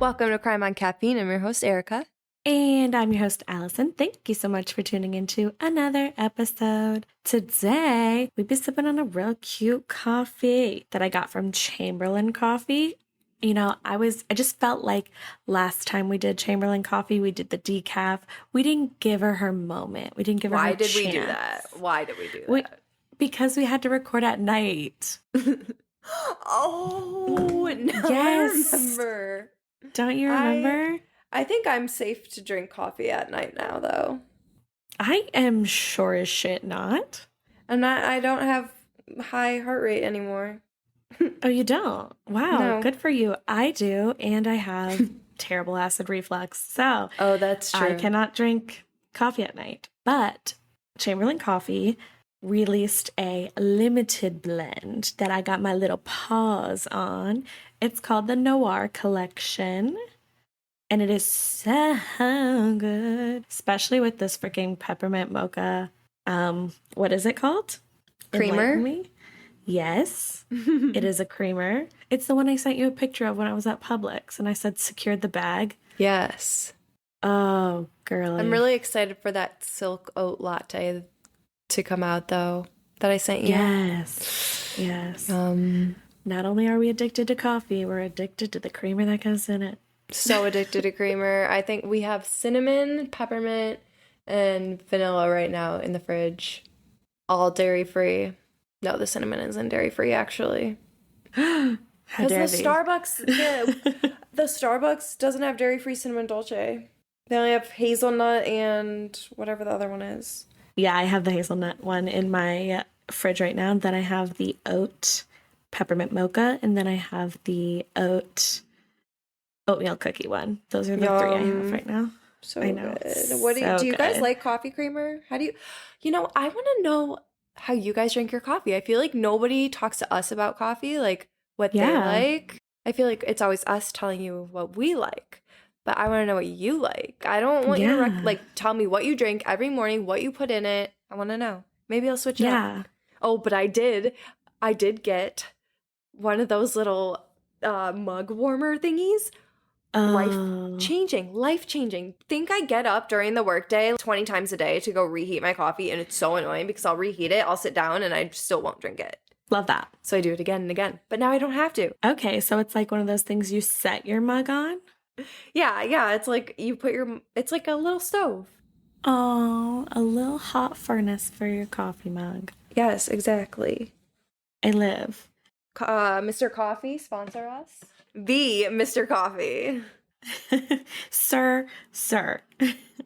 Welcome to Crime on Caffeine. I'm your host, Erica. And I'm your host, Allison. Thank you so much for tuning into another episode. Today, we'll be sipping on a real cute coffee that I got from Chamberlain Coffee. You know, I just felt like last time we did Chamberlain Coffee, we did the decaf. We didn't give her moment. We didn't give her Why her did chance. we do that? Why did we do that? Because we had to record at night. Oh, no, Yes. I remember. Don't you remember? I think I'm safe to drink coffee at night now, though. I am sure as shit not. I don't have high heart rate anymore. Oh, you don't? Wow, No. Good for you. I do, and I have terrible acid reflux. So, Oh, that's true. I cannot drink coffee at night. But Chamberlain Coffee released a limited blend that I got my little paws on. It's called the Noir Collection. And it is so good, especially with this freaking peppermint mocha. What is it called? Creamer? Enlighten me. Yes, it is a creamer. It's the one I sent you a picture of when I was at Publix, and I said secured the bag. Yes. Oh, girly. I'm really excited for that silk oat latte to come out, though, that I sent you. Yes. Not only are we addicted to coffee, we're addicted to the creamer that goes in it. So addicted to creamer. I think we have cinnamon, peppermint, and vanilla right now in the fridge. All dairy-free. No, the cinnamon isn't dairy-free, actually. How dare Because they? the Starbucks doesn't have dairy-free cinnamon dolce. They only have hazelnut and whatever the other one is. Yeah, I have the hazelnut one in my fridge right now. Then I have the oat peppermint mocha, and then I have the oatmeal cookie one. Those are the three I have right now. So I know. good. What do you guys like coffee creamer? How do you know, I want to know how you guys drink your coffee. I feel like nobody talks to us about coffee, like what they like. I feel like it's always us telling you what we like, but I want to know what you like. I don't want you to tell me what you drink every morning, what you put in it. I want to know. Maybe I'll switch it up. Oh, but I did get one of those little mug warmer thingies. Life-changing. Think I get up during the workday 20 times a day to go reheat my coffee, and it's so annoying because I'll reheat it, I'll sit down, and I still won't drink it. Love that. So I do it again and again. But now I don't have to. Okay, so it's like one of those things you set your mug on? Yeah. It's like it's like a little stove. Oh, a little hot furnace for your coffee mug. Yes, exactly. I live. Mr. Coffee, sponsor us. The Mr. Coffee. Sir.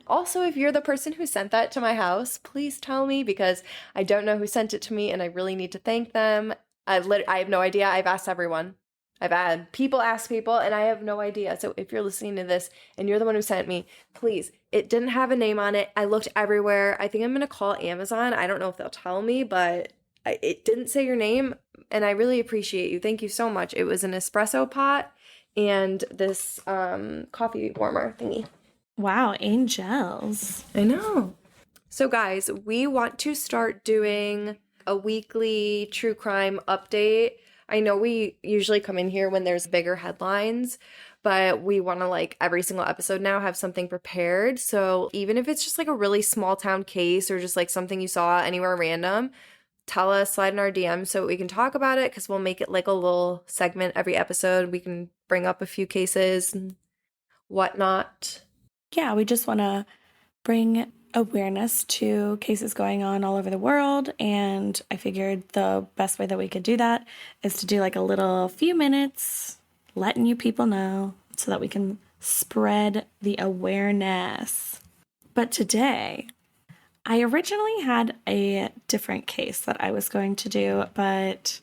Also, if you're the person who sent that to my house, please tell me, because I don't know who sent it to me and I really need to thank them. I have no idea. I've asked everyone. I've had people ask people and I have no idea. So if you're listening to this and you're the one who sent me, please, it didn't have a name on it. I looked everywhere. I think I'm going to call Amazon. I don't know if they'll tell me, but it didn't say your name, and I really appreciate you. Thank you so much. It was an espresso pot and this coffee warmer thingy. Wow, angels. I know. So guys, we want to start doing a weekly true crime update. I know we usually come in here when there's bigger headlines, but we want to every single episode now have something prepared. So even if it's just a really small town case or just something you saw anywhere random, tell us, slide in our DMs so we can talk about it, because we'll make it a little segment every episode. We can bring up a few cases and whatnot. Yeah, we just want to bring awareness to cases going on all over the world, and I figured the best way that we could do that is to do a little few minutes letting you people know so that we can spread the awareness. But today, I originally had a different case that I was going to do, but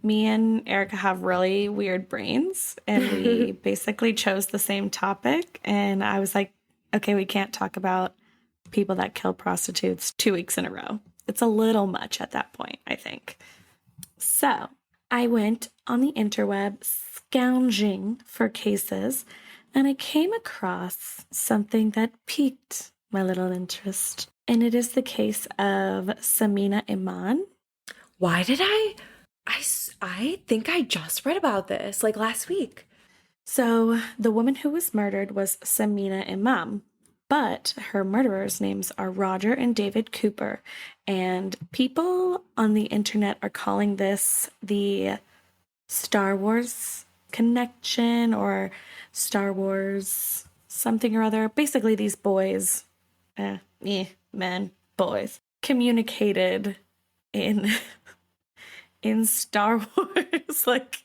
me and Erica have really weird brains, and we basically chose the same topic, and I was like, okay, we can't talk about people that kill prostitutes 2 weeks in a row. It's a little much at that point, I think. So I went on the interweb scounging for cases, and I came across something that piqued my little interest. And it is the case of Sameena Imam. Why did I think I just read about this last week. So the woman who was murdered was Sameena Imam, but her murderers' names are Roger and David Cooper. And people on the internet are calling this the Star Wars connection or Star Wars something or other. Basically, these boys, men, boys, communicated in in Star Wars like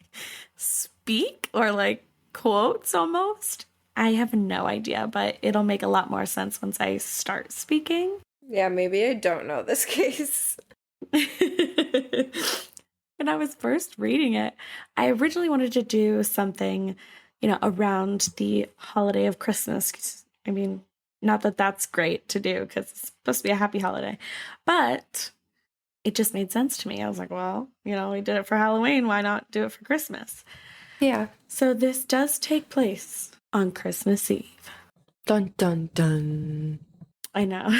speak or like quotes almost. I have no idea, but it'll make a lot more sense once I start speaking. Yeah, maybe I don't know this case. When I was first reading it, I originally wanted to do something, around the holiday of Christmas. 'Cause, I mean, not that that's great to do because it's supposed to be a happy holiday, but it just made sense to me. I was like, well, we did it for Halloween. Why not do it for Christmas? Yeah. So this does take place on Christmas Eve. Dun dun dun. I know.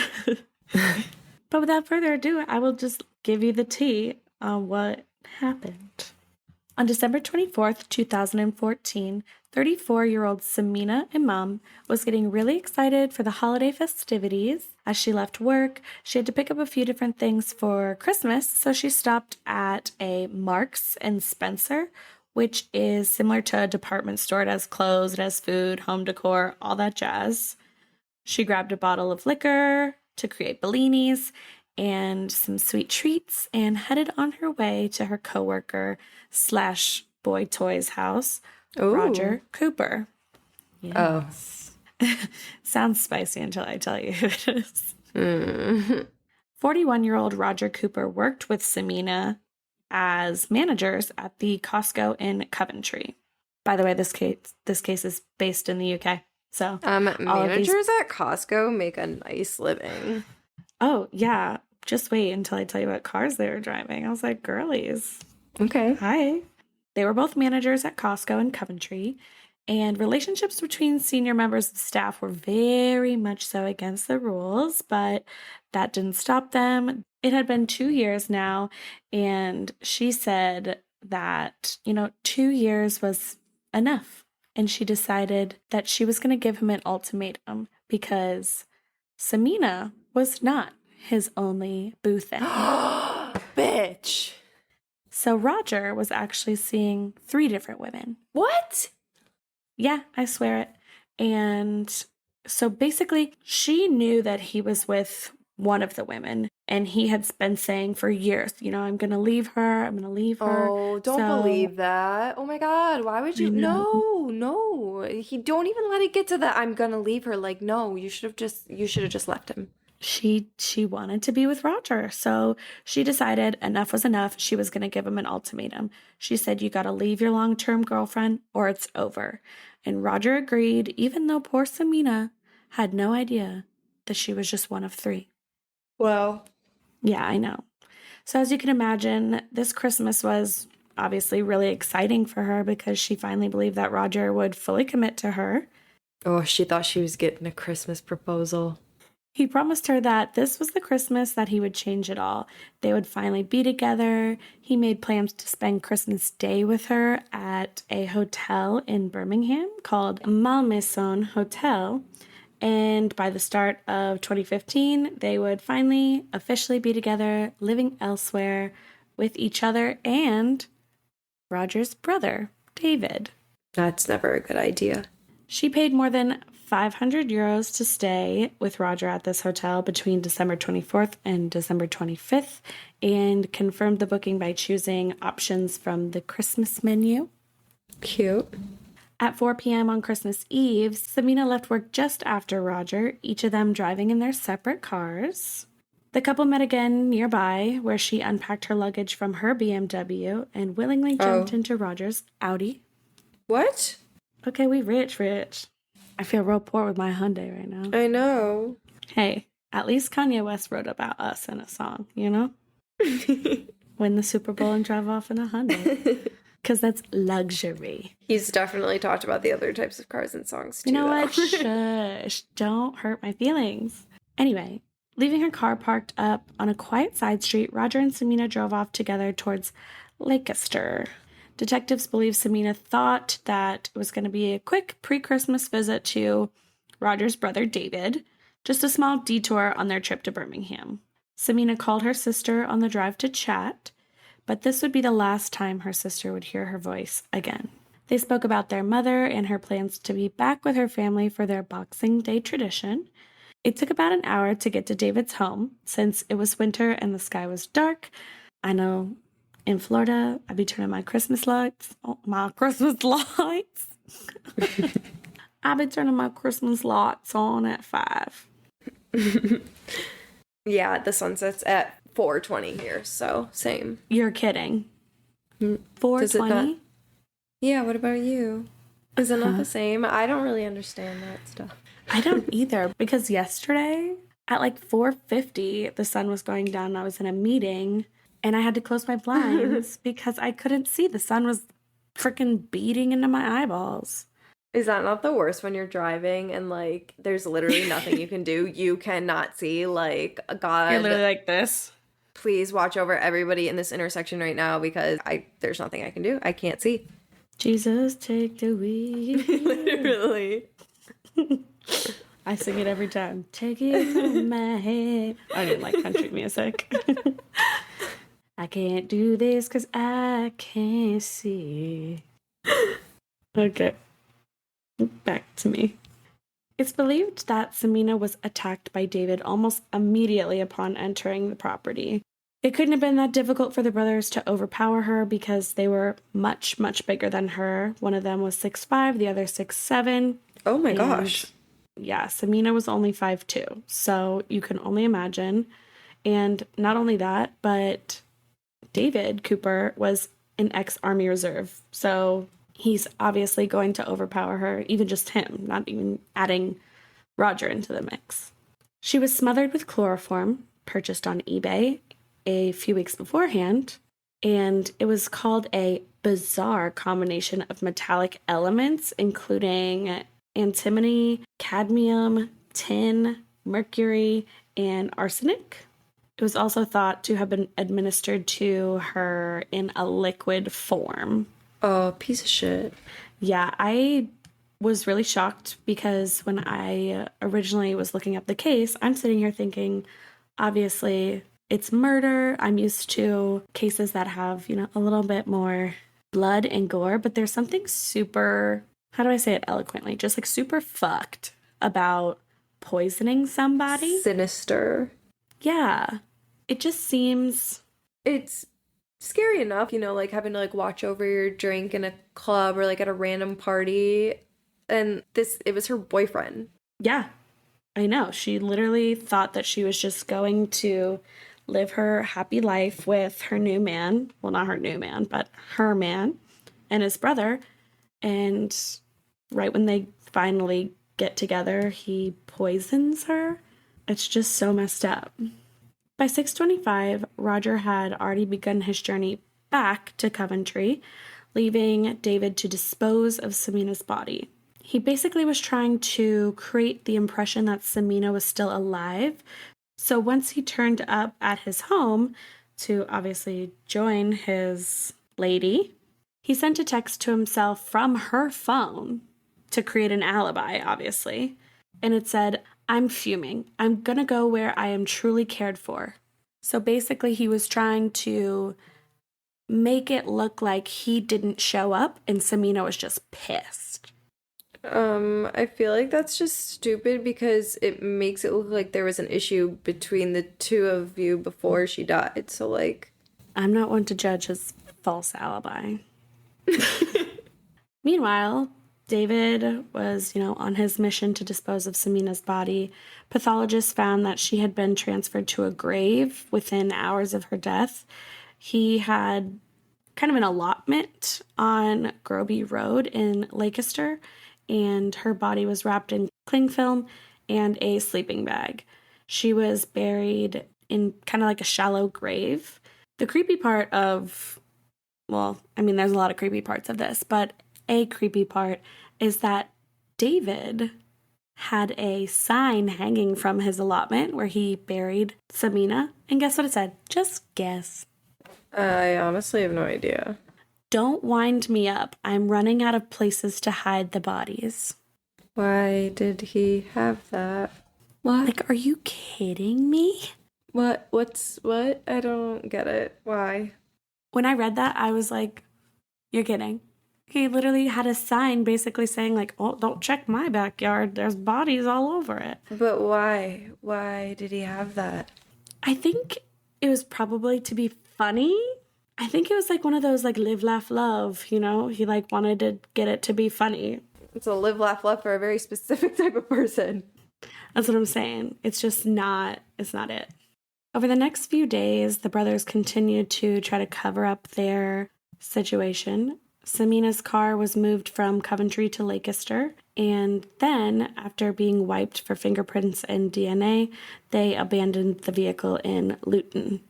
But without further ado, I will just give you the tea on what happened. On December 24th, 2014, 34-year-old Sameena Imam was getting really excited for the holiday festivities. As she left work, she had to pick up a few different things for Christmas, so she stopped at a Marks and Spencer, which is similar to a department store. It has clothes, it has food, home decor, all that jazz. She grabbed a bottle of liquor to create bellinis and some sweet treats and headed on her way to her coworker slash boy toys house, Ooh. Roger Cooper. Oh. Sounds spicy until I tell you who it is. Mm. 41-year-old Roger Cooper worked with Sameena as managers at the Costco in Coventry. By the way, this case is based in the UK. So managers at Costco make a nice living. Oh, yeah. Just wait until I tell you what cars they were driving. I was like, girlies. Okay. Hi. They were both managers at Costco in Coventry, and relationships between senior members of staff were very much so against the rules, but that didn't stop them. It had been 2 years now, and she said that, 2 years was enough. And she decided that she was going to give him an ultimatum because Sameena was not his only boo thing. Bitch. So Roger was actually seeing 3 different women. What? Yeah, I swear it. And so basically, she knew that he was with one of the women, and he had been saying for years, I'm going to leave her. I'm going to leave her. Oh, don't believe that. Oh my God. Why would you? No. He don't even let it get to the I'm gonna leave her. Like, no, you should have just left him. She wanted to be with Roger. So she decided enough was enough. She was going to give him an ultimatum. She said, you got to leave your long-term girlfriend or it's over. And Roger agreed, even though poor Sameena had no idea that she was just one of 3. Well, yeah, I know. So as you can imagine, this Christmas was obviously really exciting for her because she finally believed that Roger would fully commit to her. Oh, she thought she was getting a Christmas proposal. He promised her that this was the Christmas that he would change it all. They would finally be together. He made plans to spend Christmas Day with her at a hotel in Birmingham called Malmaison Hotel. And by the start of 2015, they would finally officially be together, living elsewhere with each other and Roger's brother, David. That's never a good idea. She paid more than 500 euros to stay with Roger at this hotel between December 24th and December 25th and confirmed the booking by choosing options from the Christmas menu. Cute. At 4 p.m. on Christmas Eve, Sameena left work just after Roger, each of them driving in their separate cars. The couple met again nearby, where she unpacked her luggage from her BMW and willingly jumped into Roger's Audi. What? Okay, we rich. I feel real poor with my Hyundai right now. I know. Hey, at least Kanye West wrote about us in a song, Win the Super Bowl and drive off in a Hyundai. Because that's luxury. He's definitely talked about the other types of cars and songs, too. You know what? Shush. Don't hurt my feelings. Anyway, leaving her car parked up on a quiet side street, Roger and Sameena drove off together towards Leicester. Detectives believe Sameena thought that it was going to be a quick pre-Christmas visit to Roger's brother David, just a small detour on their trip to Birmingham. Sameena called her sister on the drive to chat, but this would be the last time her sister would hear her voice again. They spoke about their mother and her plans to be back with her family for their Boxing Day tradition. It took about an hour to get to David's home since it was winter and the sky was dark. I know in Florida, I'd be turning my Christmas lights. Oh, my Christmas lights. I've been turning my Christmas lights on at 5. Yeah, the sun sets at 4:20 here, so same. You're kidding. Does it 4:20? not? Yeah, what about you? Is it not the same? I don't really understand that stuff. I don't either, because yesterday at like 4:50, the sun was going down and I was in a meeting and I had to close my blinds because I couldn't see. The sun was freaking beating into my eyeballs. Is that not the worst when you're driving and like there's literally nothing you can do? You cannot see. Like, God, You're literally like this. please watch over everybody in this intersection right now because there's nothing I can do. I can't see. Jesus, take the wheel. Literally. I sing it every time. Take it from my head. I don't like country music. I can't do this because I can't see. Okay. Back to me. It's believed that Sameena was attacked by David almost immediately upon entering the property. It couldn't have been that difficult for the brothers to overpower her because they were much, much bigger than her. One of them was 6'5", the other 6'7". Oh my gosh. Yeah, Sameena was only 5'2", so you can only imagine. And not only that, but David Cooper was an ex-Army Reserve, so he's obviously going to overpower her, even just him, not even adding Roger into the mix. She was smothered with chloroform, purchased on eBay a few weeks beforehand, and it was called a bizarre combination of metallic elements, including antimony, cadmium, tin, mercury, and arsenic. It was also thought to have been administered to her in a liquid form. Oh, piece of shit. Yeah, I was really shocked because when I originally was looking up the case, I'm sitting here thinking, obviously, it's murder. I'm used to cases that have, a little bit more blood and gore, but there's something super, how do I say it eloquently? Just like super fucked about poisoning somebody. Sinister. Yeah. It just seems... It's scary enough, like having to like watch over your drink in a club or like at a random party. And it was her boyfriend. Yeah, I know. She literally thought that she was just going to live her happy life with her new man. Well, not her new man, but her man and his brother. And right when they finally get together, he poisons her. It's just so messed up. By 6:25, Roger had already begun his journey back to Coventry, leaving David to dispose of Sameena's body. He basically was trying to create the impression that Sameena was still alive. So once he turned up at his home to obviously join his lady, he sent a text to himself from her phone to create an alibi, obviously. And it said, "I'm fuming. I'm gonna go where I am truly cared for." So basically he was trying to make it look like he didn't show up and Sameena was just pissed. I feel like that's just stupid because it makes it look like there was an issue between the two of you before she died. So like, I'm not one to judge his false alibi. Meanwhile, David was, on his mission to dispose of Sameena's body. Pathologists found that she had been transferred to a grave within hours of her death. He had kind of an allotment on Groby Road in Leicester, and her body was wrapped in cling film and a sleeping bag. She was buried in kind of like a shallow grave. The creepy part of, there's a lot of creepy parts of this, but a creepy part is that David had a sign hanging from his allotment where he buried Sameena. And guess what it said? Just guess. I honestly have no idea. Don't wind me up. I'm running out of places to hide the bodies. Why did he have that? What? Like, are you kidding me? What? What? I don't get it. Why? When I read that, I was like, you're kidding. He literally had a sign basically saying, like, oh, don't check my backyard. There's bodies all over it. But why? Why did he have that? I think it was probably to be funny. I think it was like one of those, like, live, laugh, love, you know? He, like, wanted to get it to be funny. It's a live, laugh, love for a very specific type of person. That's what I'm saying. It's just not, it's not it. Over the next few days, the brothers continued to try to cover up their situation. Sameena's car was moved from Coventry to Leicester, and then, after being wiped for fingerprints and DNA, they abandoned the vehicle in Luton.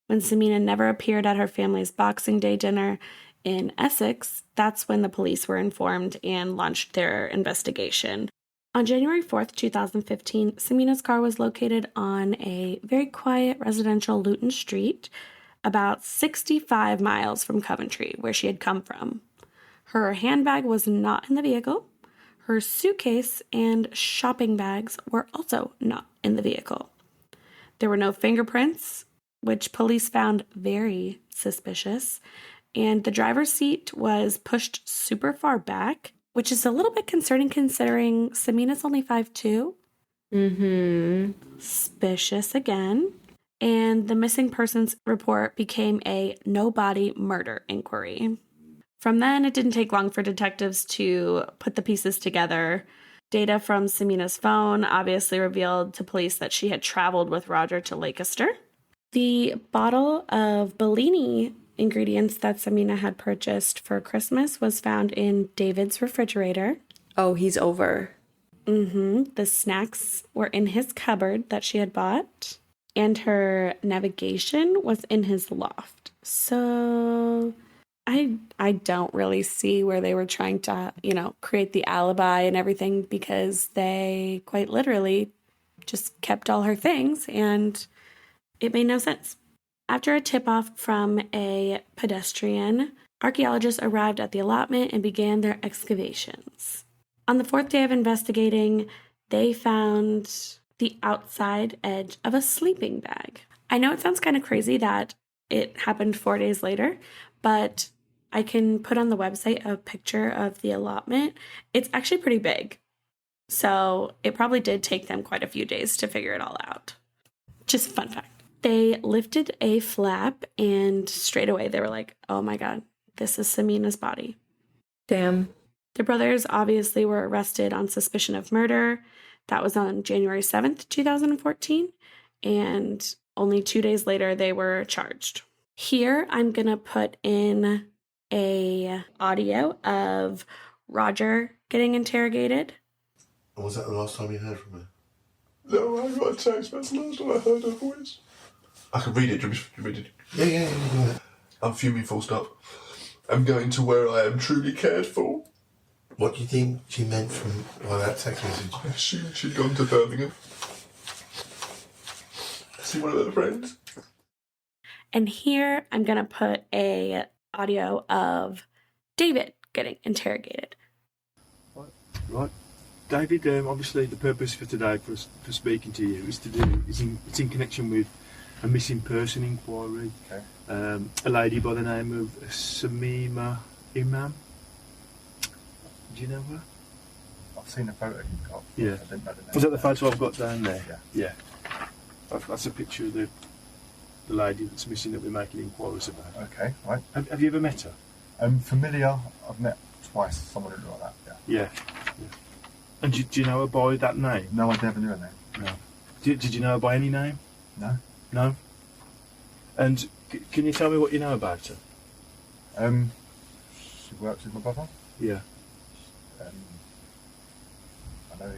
When Sameena never appeared at her family's Boxing Day dinner in Essex, that's when the police were informed and launched their investigation. On January 4th, 2015, Sameena's car was located on a very quiet residential Luton street, about 65 miles from Coventry, where she had come from. Her handbag was not in the vehicle. Her suitcase and shopping bags were also not in the vehicle. There were no fingerprints, which police found very suspicious, and the driver's seat was pushed super far back, which is a little bit concerning considering Sameena's only 5'2". Suspicious again. And the missing persons report became a no-body murder inquiry. From then, it didn't take long for detectives to put the pieces together. Data from Sameena's phone obviously revealed to police that she had traveled with Roger to Leicester. The bottle of Bellini ingredients that Sameena had purchased for Christmas was found in David's refrigerator. Oh, he's over. The snacks were in his cupboard that she had bought, and her navigation was in his loft. So I don't really see where they were trying to, create the alibi and everything, because they quite literally just kept all her things and it made no sense. After a tip-off from a pedestrian, archaeologists arrived at the allotment and began their excavations. On the fourth day of investigating, they found the outside edge of a sleeping bag. I know it sounds kind of crazy that it happened 4 days later, but I can put on the website a picture of the allotment. It's actually pretty big. So it probably did take them quite a few days to figure it all out. Just a fun fact. They lifted a flap and straight away they were like, oh my God, this is Sameena's body. Damn. The brothers obviously were arrested on suspicion of murder. That was on January 7th, 2014. And only 2 days later, they were charged. Here, I'm going to put in a audio of Roger getting interrogated. And was that the last time you heard from her? No, I got a text. That's the last time I heard her voice. I can read it. Do you want me to read it? Yeah, go ahead. I'm fuming, full stop. I'm going to where I am truly cared for. What do you think she meant from that text message? I assumed she'd gone to Birmingham. See one of her friends. And here I'm going to put a audio of David getting interrogated. Right. David, obviously the purpose for today for speaking to you is it's in connection with a missing person inquiry. Okay. A lady by the name of Sameena Imam. Do you know her? I've seen the photo you've got. Yeah. I didn't know the name. Was that the photo I've got down there? Yeah. That's a picture of the lady that's missing that we're making inquiries about. Okay, right. Have you ever met her? Familiar. I've met twice someone who looked like that. Yeah. Yeah. And do you know her by that name? No, I never knew her name. No. Did you know her by any name? No. No? And can you tell me what you know about her? She works with my brother. Yeah. I know.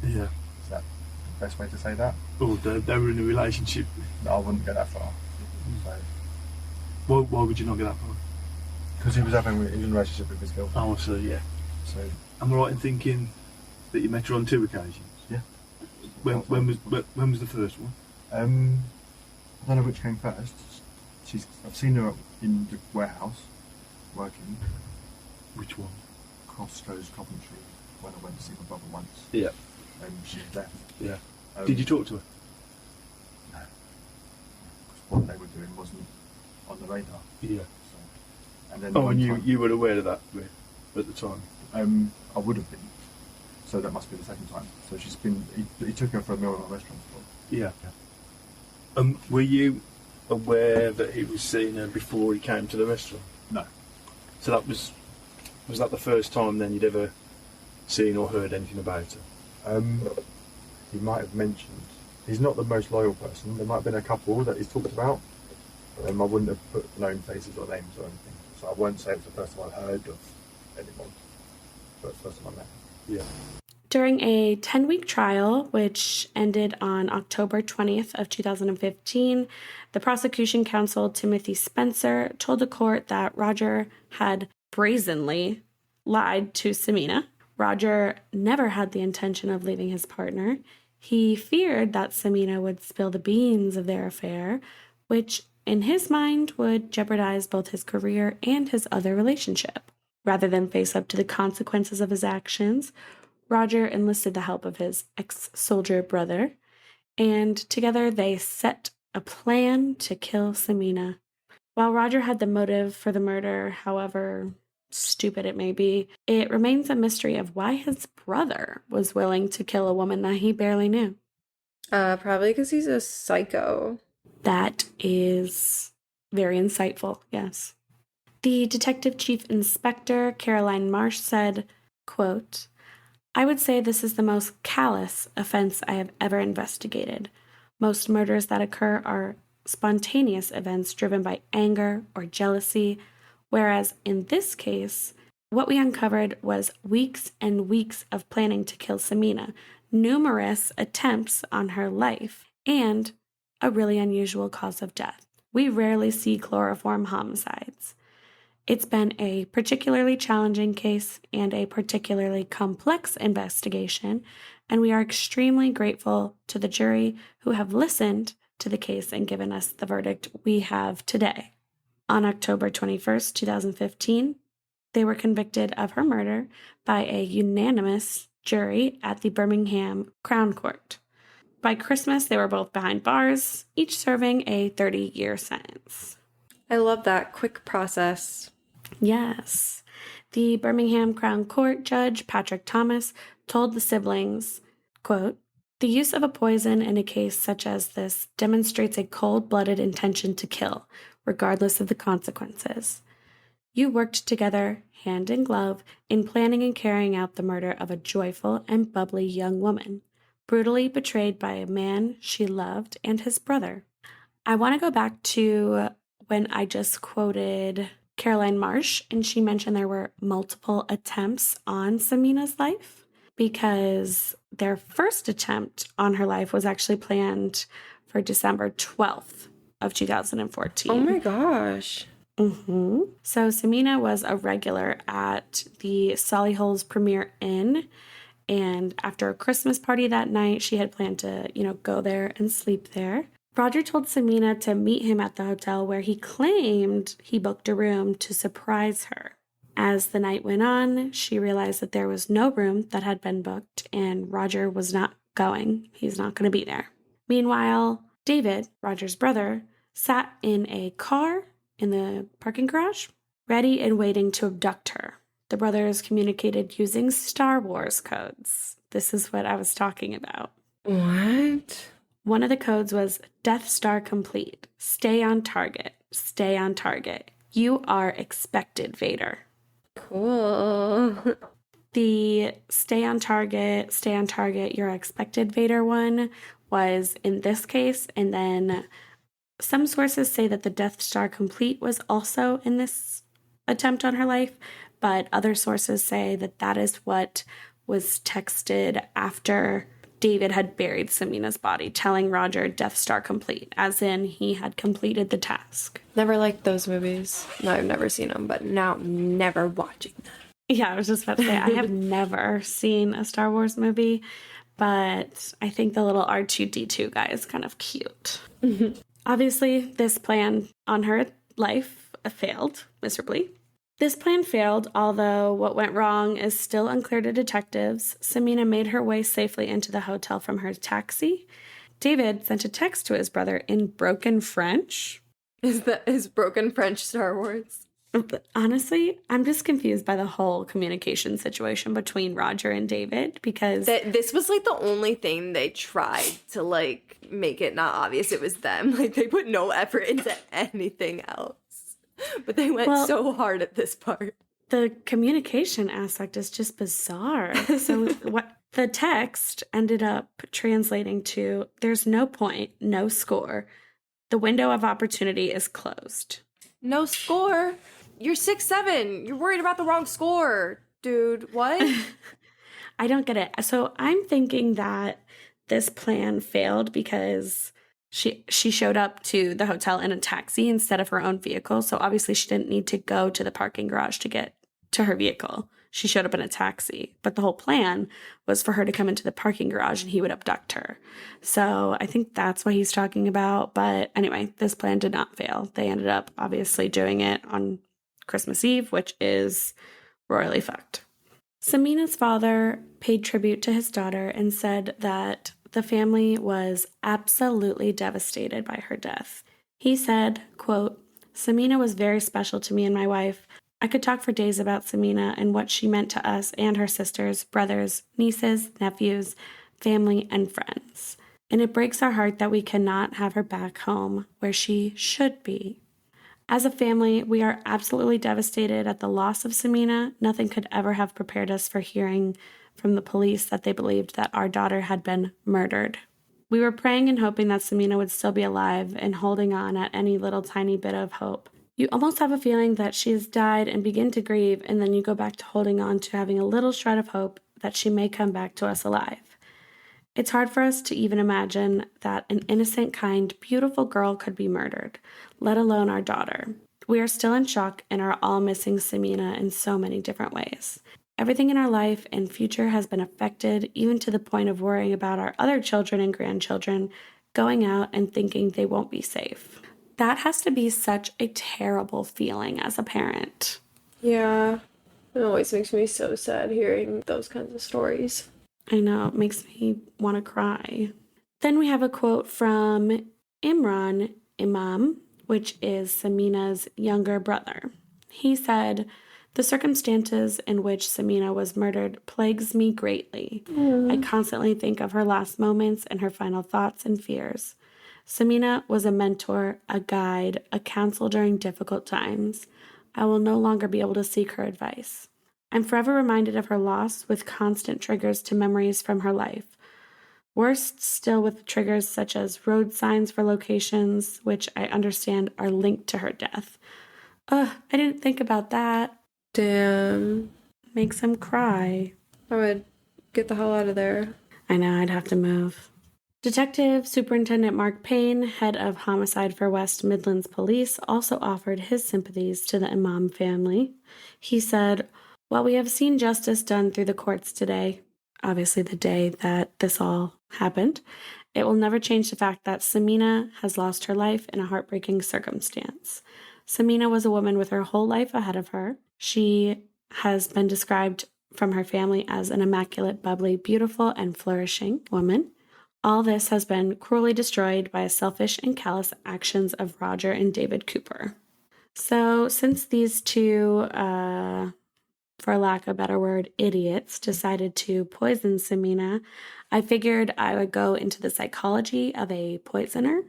Yeah. Is that the best way to say that? Oh, they were in a relationship. No, I wouldn't go that far. So, Why would you not get that far? because he was in a relationship with his girlfriend. Oh, so yeah. So Am I right in thinking that you met her on 2 occasions? yeah. When was the first one? I don't know which came first. I've seen her in the warehouse, working. Which one? Costco's Coventry, when I went to see my brother once. Yeah. And she left. Yeah. Did you talk to her? No. 'Cause what they were doing wasn't on the radar. Yeah. So, and then Oh, one and time, you were aware of that at the time? I would have been. So that must be the second time. So she's been. He took her for a meal in a restaurant before. Yeah. Were you aware that he was seeing her before he came to the restaurant? No. So that was that the first time then you'd ever seen or heard anything about her? He might have mentioned. He's not the most loyal person. There might have been a couple that he's talked about. I wouldn't have put known faces or names or anything. So I won't say it was the first time I heard of anyone, but it's the first time I met him. Yeah. During a 10-week trial, which ended on October 20th of 2015, the prosecution counsel, Timothy Spencer, told the court that Roger had brazenly lied to Sameena. Roger never had the intention of leaving his partner. He feared that Sameena would spill the beans of their affair, which in his mind would jeopardize both his career and his other relationship. Rather than face up to the consequences of his actions, Roger enlisted the help of his ex-soldier brother, and together they set a plan to kill Sameena. While Roger had the motive for the murder, however stupid it may be, it remains a mystery of why his brother was willing to kill a woman that he barely knew. Probably because he's a psycho. That is very insightful, yes. The Detective Chief Inspector, Caroline Marsh, said, quote, "I would say this is the most callous offense I have ever investigated. Most murders that occur are spontaneous events driven by anger or jealousy, whereas in this case, what we uncovered was weeks and weeks of planning to kill Sameena, numerous attempts on her life, and a really unusual cause of death. We rarely see chloroform homicides. It's been a particularly challenging case and a particularly complex investigation, and we are extremely grateful to the jury who have listened to the case and given us the verdict we have today." On October 21st, 2015, they were convicted of her murder by a unanimous jury at the Birmingham Crown Court. By Christmas, they were both behind bars, each serving a 30-year sentence. I love that quick process. Yes. The Birmingham Crown Court Judge Patrick Thomas told the siblings, quote, "The use of a poison in a case such as this demonstrates a cold-blooded intention to kill, regardless of the consequences. You worked together, hand in glove, in planning and carrying out the murder of a joyful and bubbly young woman, brutally betrayed by a man she loved and his brother." I want to go back to when I just quoted Caroline Marsh, and she mentioned there were multiple attempts on Sameena's life, because their first attempt on her life was actually planned for December 12th of 2014. Oh my gosh. So Sameena was a regular at the Solihull's Premier Inn, and after a Christmas party that night, she had planned to, go there and sleep there. Roger told Sameena to meet him at the hotel, where he claimed he booked a room to surprise her. As the night went on, she realized that there was no room that had been booked, and Roger was not going. He's not going to be there. Meanwhile, David, Roger's brother, sat in a car in the parking garage, ready and waiting to abduct her. The brothers communicated using Star Wars codes. This is what I was talking about. What? One of the codes was Death Star Complete. Stay on target. Stay on target. You are expected, Vader. Cool. The stay on target, you're expected, Vader one was in this case, and then some sources say that the Death Star Complete was also in this attempt on her life, but other sources say that that is what was texted after David had buried Sameena's body, telling Roger Death Star Complete, as in he had completed the task. Never liked those movies. No, I've never seen them, but now I'm never watching them. Yeah, I was just about to say, I have never seen a Star Wars movie, but I think the little R2-D2 guy is kind of cute. Obviously, this plan on her life failed miserably. This plan failed, although what went wrong is still unclear to detectives. Sameena made her way safely into the hotel from her taxi. David sent a text to his brother in broken French. Is broken French Star Wars? But honestly, I'm just confused by the whole communication situation between Roger and David because This was like the only thing they tried to like make it not obvious it was them. Like they put no effort into anything else. But they went so hard at this part. The communication aspect is just bizarre. So what the text ended up translating to, there's no point, no score. The window of opportunity is closed. No score? You're 6'7". You're worried about the wrong score, dude. What? I don't get it. So I'm thinking that this plan failed because she showed up to the hotel in a taxi instead of her own vehicle. So obviously she didn't need to go to the parking garage to get to her vehicle. She showed up in a taxi. But the whole plan was for her to come into the parking garage and he would abduct her. So I think that's what he's talking about. But anyway, this plan did not fail. They ended up obviously doing it on Christmas Eve, which is royally fucked. Sameena's father paid tribute to his daughter and said that the family was absolutely devastated by her death. He said, quote, "Sameena was very special to me and my wife. I could talk for days about Sameena and what she meant to us and her sisters, brothers, nieces, nephews, family, and friends. And it breaks our heart that we cannot have her back home where she should be. As a family, we are absolutely devastated at the loss of Sameena. Nothing could ever have prepared us for hearing from the police that they believed that our daughter had been murdered. We were praying and hoping that Sameena would still be alive and holding on at any little tiny bit of hope. You almost have a feeling that she has died and begin to grieve, and then you go back to holding on to having a little shred of hope that she may come back to us alive. It's hard for us to even imagine that an innocent, kind, beautiful girl could be murdered, let alone our daughter. We are still in shock and are all missing Sameena in so many different ways. Everything in our life and future has been affected, even to the point of worrying about our other children and grandchildren going out and thinking they won't be safe." That has to be such a terrible feeling as a parent. Yeah. It always makes me so sad hearing those kinds of stories. I know, it makes me want to cry. Then we have a quote from Imam, which is Sameena's younger brother. He said, "The circumstances in which Sameena was murdered plagues me greatly. I constantly think of her last moments and her final thoughts and fears. Sameena was a mentor, a guide, a counsel during difficult times. I will no longer be able to seek her advice. I'm forever reminded of her loss with constant triggers to memories from her life. Worse still with triggers such as road signs for locations, which I understand are linked to her death." Ugh, I didn't think about that. Damn. Makes him cry. I would get the hell out of there. I know, I'd have to move. Detective Superintendent Mark Payne, head of Homicide for West Midlands Police, also offered his sympathies to the Imam family. He said, "While we have seen justice done through the courts today," obviously the day that this all happened, "it will never change the fact that Sameena has lost her life in a heartbreaking circumstance. Sameena was a woman with her whole life ahead of her. She has been described from her family as an immaculate, bubbly, beautiful, and flourishing woman. All this has been cruelly destroyed by a selfish and callous actions of Roger and David Cooper." So since these two, for lack of a better word, idiots decided to poison Sameena, I figured I would go into the psychology of a poisoner.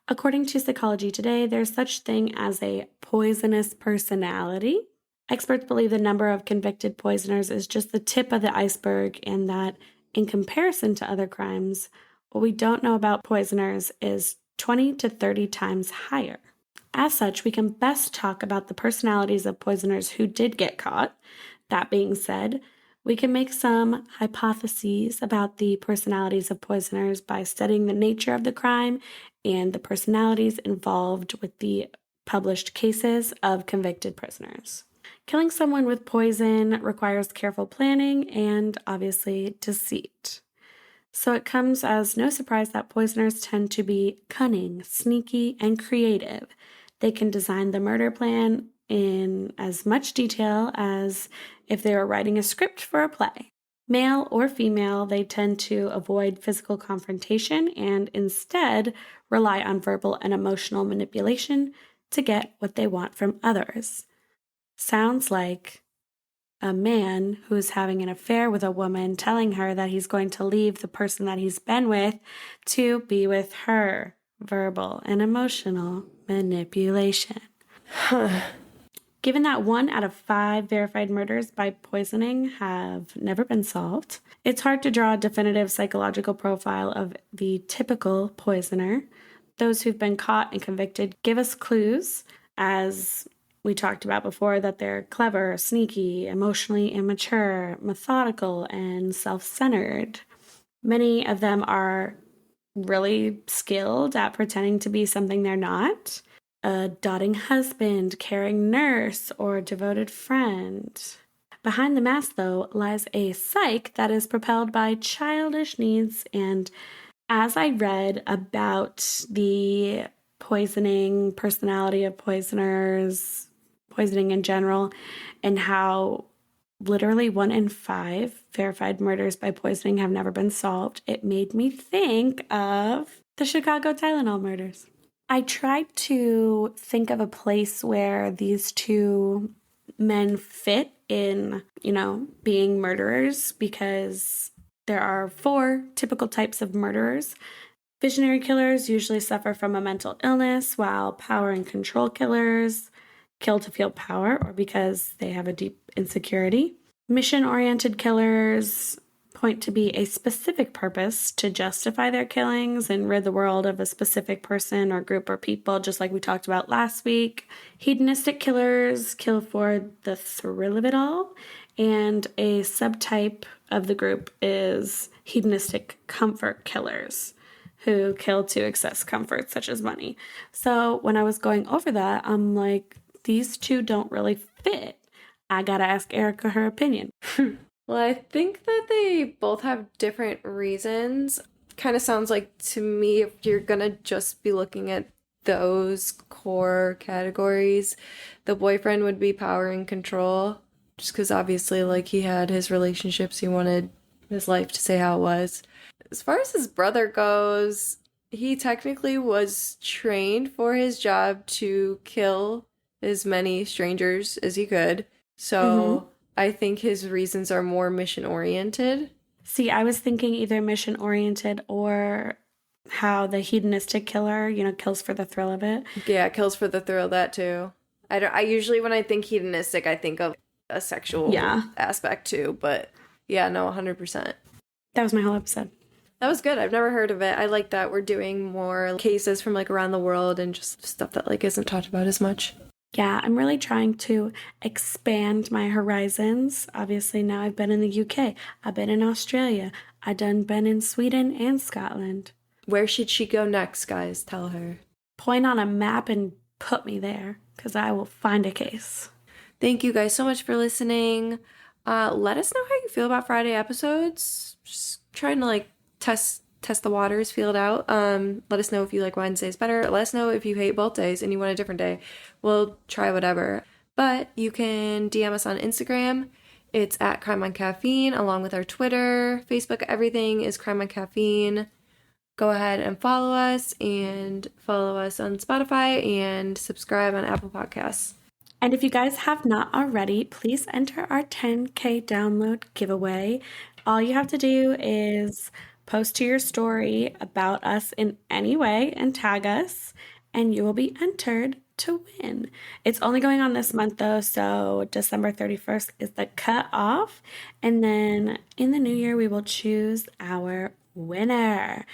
According to Psychology Today, there's such thing as a poisonous personality. Experts believe the number of convicted poisoners is just the tip of the iceberg, and that in comparison to other crimes, what we don't know about poisoners is 20 to 30 times higher. As such, we can best talk about the personalities of poisoners who did get caught. That being said, we can make some hypotheses about the personalities of poisoners by studying the nature of the crime and the personalities involved with the published cases of convicted prisoners. Killing someone with poison requires careful planning and, obviously, deceit. So it comes as no surprise that poisoners tend to be cunning, sneaky, and creative. They can design the murder plan in as much detail as if they were writing a script for a play. Male or female, they tend to avoid physical confrontation and instead rely on verbal and emotional manipulation to get what they want from others. Sounds like a man who's having an affair with a woman telling her that he's going to leave the person that he's been with to be with her. Verbal and emotional manipulation. Given that 1 out of 5 verified murders by poisoning have never been solved, it's hard to draw a definitive psychological profile of the typical poisoner. Those who've been caught and convicted give us clues, as we talked about before, that they're clever, sneaky, emotionally immature, methodical, and self-centered. Many of them are really skilled at pretending to be something they're not. A doting husband, caring nurse, or devoted friend. Behind the mask, though, lies a psyche that is propelled by childish needs. And as I read about the poisoning, personality of poisoners, poisoning in general, and how literally 1 in 5 verified murders by poisoning have never been solved, it made me think of the Chicago Tylenol murders. I tried to think of a place where these two men fit in, being murderers, because there are 4 typical types of murderers. Visionary killers usually suffer from a mental illness, while power and control killers kill to feel power or because they have a deep insecurity. Mission-oriented killers point to be a specific purpose to justify their killings and rid the world of a specific person or group or people, just like we talked about last week. Hedonistic killers kill for the thrill of it all, and a subtype of the group is hedonistic comfort killers, who kill to access comfort such as money. So when I was going over that, I'm like, these two don't really fit. I gotta ask Erica her opinion. Well, I think that they both have different reasons. Kind of sounds like to me, if you're gonna just be looking at those core categories, the boyfriend would be power and control. Just because obviously, like, he had his relationships, he wanted his life to say how it was. As far as his brother goes, he technically was trained for his job to kill as many strangers as he could. So I think his reasons are more mission-oriented. See, I was thinking either mission-oriented or how the hedonistic killer, kills for the thrill of it. Yeah, kills for the thrill of that too. I usually, when I think hedonistic, I think of a sexual aspect too. But yeah, no, 100%. That was my whole episode. That was good. I've never heard of it. I like that we're doing more cases from like around the world and just stuff that like isn't talked about as much. Yeah, I'm really trying to expand my horizons. Obviously, now I've been in the UK. I've been in Australia. I done been in Sweden and Scotland. Where should she go next, guys? Tell her. Point on a map and put me there, because I will find a case. Thank you guys so much for listening. Let us know how you feel about Friday episodes. Just trying to like test the waters, feel it out. Let us know if you like Wednesdays better. Let us know if you hate both days and you want a different day. We'll try whatever. But you can DM us on Instagram. It's at Crime on Caffeine, along with our Twitter, Facebook. Everything is Crime on Caffeine. Go ahead and follow us on Spotify and subscribe on Apple Podcasts. And if you guys have not already, please enter our 10K download giveaway. All you have to do is post to your story about us in any way and tag us, and you will be entered to win. It's only going on this month though, so December 31st is the cutoff, and then in the new year we will choose our winner.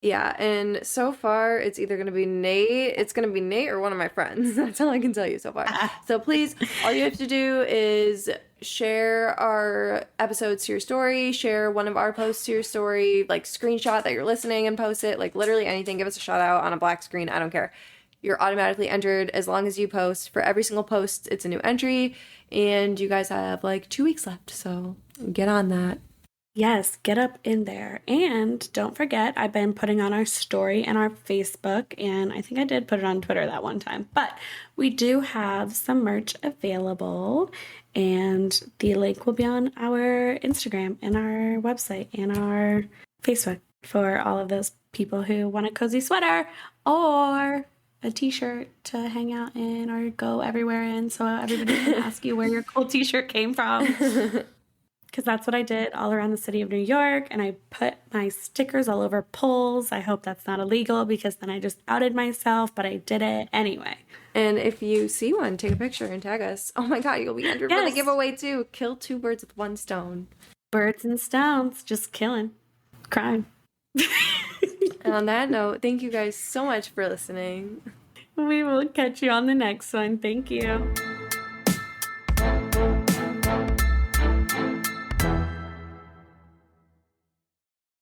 Yeah, and so far it's either going to be Nate or one of my friends. That's all I can tell you so far. So please, all you have to do is share our episodes to your story, share one of our posts to your story, like screenshot that you're listening and post it, like literally anything. Give us a shout out on a black screen. I don't care. You're automatically entered as long as you post. For every single post, it's a new entry, and you guys have like 2 weeks left, so get on that. Yes, get up in there. And don't forget, I've been putting on our story and our Facebook, and I think I did put it on Twitter that one time. But we do have some merch available, and the link will be on our Instagram and our website and our Facebook for all of those people who want a cozy sweater or a t-shirt to hang out in or go everywhere in, so everybody can ask you where your cool t-shirt came from. Because that's what I did all around the city of New York, and I put my stickers all over poles. I hope that's not illegal because then I just outed myself, but I did it anyway. And if you see one, take a picture and tag us. Oh my god, you'll be entered for the Yes. giveaway too. Kill 2 birds with 1 stone. Birds and stones, just killing, crime. And on that note, thank you guys so much for listening. We will catch you on the next one. Thank you.